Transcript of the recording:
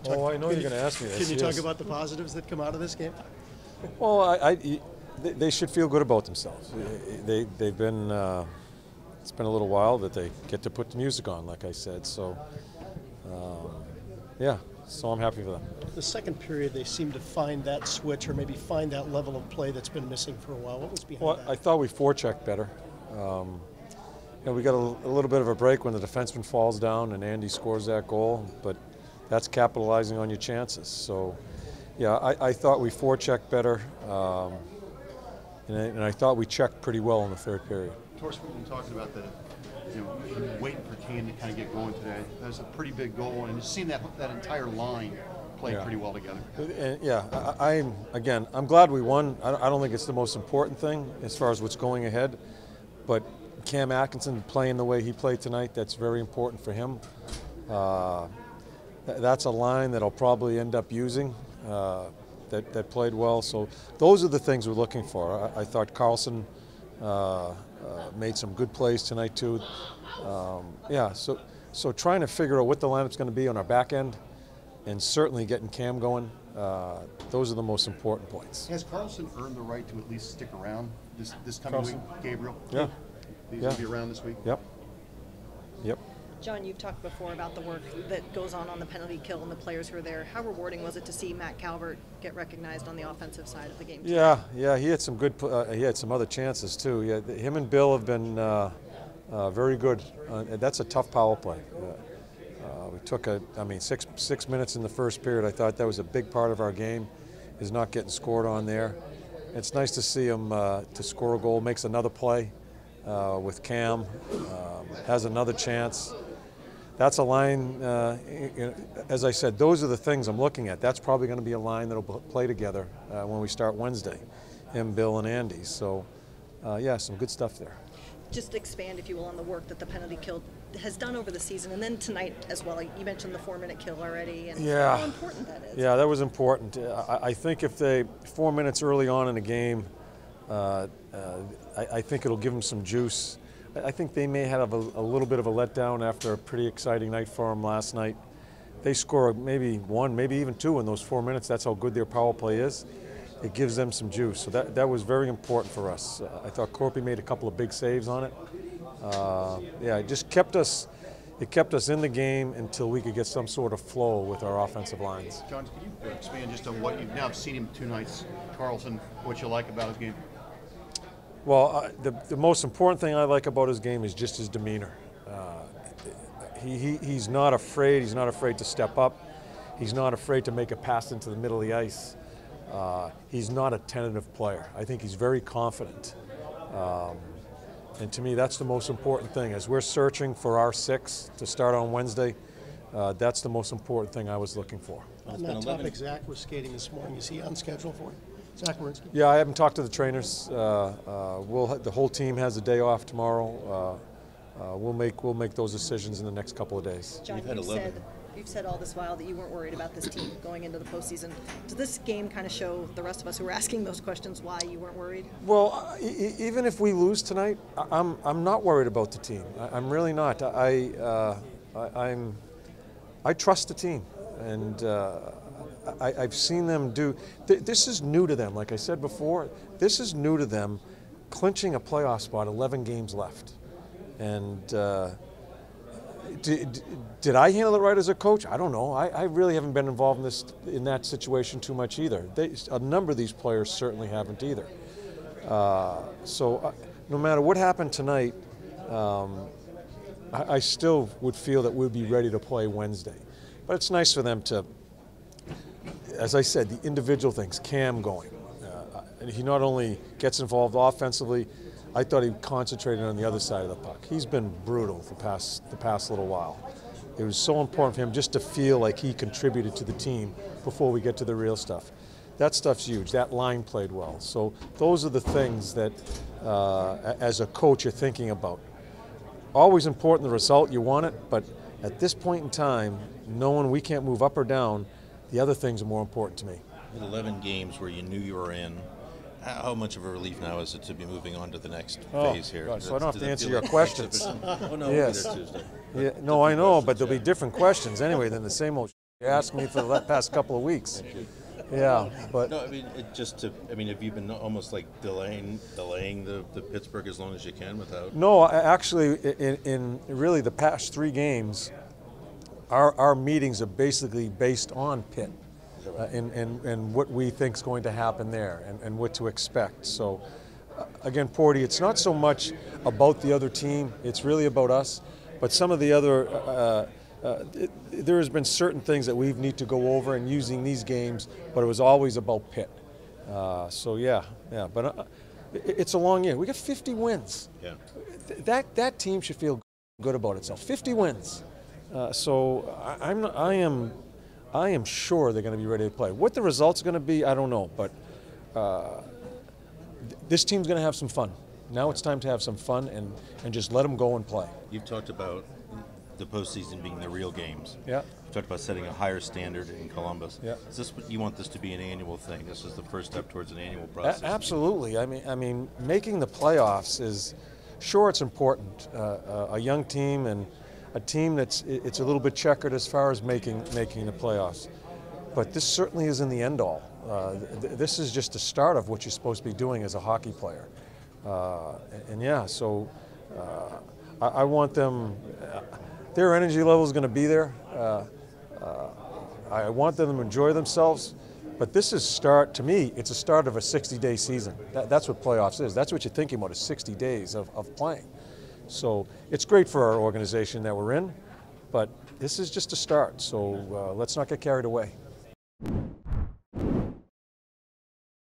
I know you're going to ask me this. Can you talk about the positives that come out of this game? Well, they should feel good about themselves. They've been. It's been a little while that they get to put the music on, like I said. So, yeah. So I'm happy for them. The second period, they seemed to find that switch, or maybe find that level of play that's been missing for a while. What was behind that? I thought we forechecked better. We got a little bit of a break when the defenseman falls down and Andy scores that goal, but that's capitalizing on your chances. So, yeah, I thought we forechecked better, and I thought we checked pretty well in the third period. Tortorella, we've been talking about waiting for Kane to kind of get going today. That was a pretty big goal, and you've seen that entire line play pretty well together. And I'm glad we won. I don't think it's the most important thing as far as what's going ahead, but Cam Atkinson playing the way he played tonight, that's very important for him. That's a line that I'll probably end up using that played well. So those are the things we're looking for. I thought Carlson made some good plays tonight too. So trying to figure out what the lineup's going to be on our back end, and certainly getting Cam going. Those are the most important points. Has Carlson earned the right to at least stick around this coming week, Gabriel? Yeah. He's going to be around this week? Yep. John, you've talked before about the work that goes on the penalty kill and the players who are there. How rewarding was it to see Matt Calvert get recognized on the offensive side of the game? Yeah, he had some good. He had some other chances too. Yeah, him and Bill have been very good. That's a tough power play. We took 6 minutes in the first period. I thought that was a big part of our game, is not getting scored on there. It's nice to see him to score a goal, makes another play with Cam, has another chance. That's a line, as I said, those are the things I'm looking at. That's probably going to be a line that will play together when we start Wednesday, him, Bill, and Andy. So, yeah, some good stuff there. Just expand, if you will, on the work that the penalty kill has done over the season, and then tonight as well. You mentioned the 4-minute kill already, and how important that is. Yeah, that was important. I think if 4 minutes early on in a game, I think it'll give them some juice. I think they may have a little bit of a letdown after a pretty exciting night for them last night. They score maybe one, maybe even two in those 4 minutes. That's how good their power play is. It gives them some juice. So that was very important for us. I thought Corpy made a couple of big saves on it. It just kept us. It kept us in the game until we could get some sort of flow with our offensive lines. John, could you expand just on what you've now seen him 2 nights, Carlson, what you like about his game? Well, the most important thing I like about his game is just his demeanor. He's not afraid. He's not afraid to step up. He's not afraid to make a pass into the middle of the ice. He's not a tentative player. I think he's very confident. And to me, that's the most important thing. As we're searching for our 6 to start on Wednesday, that's the most important thing I was looking for. On that topic, Zach was skating this morning. Is he on schedule for you? Zach Werenski? Yeah, I haven't talked to the trainers. The whole team has a day off tomorrow. We'll make those decisions in the next couple of days. John, you've said all this while that you weren't worried about this team going into the postseason. Does this game kind of show the rest of us who are asking those questions why you weren't worried? Well, even if we lose tonight, I'm not worried about the team. I'm really not. I trust the team, and I've seen them do. This is new to them. Like I said before, this is new to them, clinching a playoff spot, 11 games left, and. Did I handle it right as a coach? I don't know. I really haven't been involved in that situation too much either. A number of these players certainly haven't either. So no matter what happened tonight, I still would feel that we'd be ready to play Wednesday. But it's nice for them to, as I said, the individual things, Cam going. He not only gets involved offensively, I thought he concentrated on the other side of the puck. He's been brutal the past little while. It was so important for him just to feel like he contributed to the team before we get to the real stuff. That stuff's huge. That line played well. So those are the things that, as a coach, you're thinking about. Always important the result, you want it, but at this point in time, knowing we can't move up or down, the other things are more important to me. 11 games where you knew you were in. How much of a relief now is it to be moving on to the next phase here? God, so I don't have to answer your questions. Oh, no, yes. Tuesday. Yeah, no, I know, but there'll be different questions anyway than the same old. You asked me for the past couple of weeks. Yeah, but No, I mean, have you been almost like delaying the Pittsburgh as long as you can without? no, actually, in really the past 3 games, our meetings are basically based on Pitt and what we think is going to happen there and what to expect. So, again, Porty, it's not so much about the other team, it's really about us. But some of the other, there has been certain things that we need to go over in using these games, but it was always about Pitt. So, yeah, but it's a long year. We got 50 wins. Yeah. That team should feel good about itself. 50 wins. So I am sure they're going to be ready to play. What the results are going to be, I don't know, but this team's going to have some fun. Now it's time to have some fun and just let them go and play. You've talked about the postseason being the real games. Yeah. You've talked about setting a higher standard in Columbus. Yeah. Is this what you want this to be an annual thing? This is the first step towards an annual process. Absolutely. I mean, making the playoffs is, sure, it's important. A young team and a team it's a little bit checkered as far as making the playoffs. But this certainly isn't the end all. This is just the start of what you're supposed to be doing as a hockey player. And yeah, so I want them. Their energy level is going to be there. I want them to enjoy themselves. But this is to me, it's a start of a 60-day season. That's what playoffs is. That's what you're thinking about, is 60 days of playing. So it's great for our organization that we're in, but this is just a start. So let's not get carried away.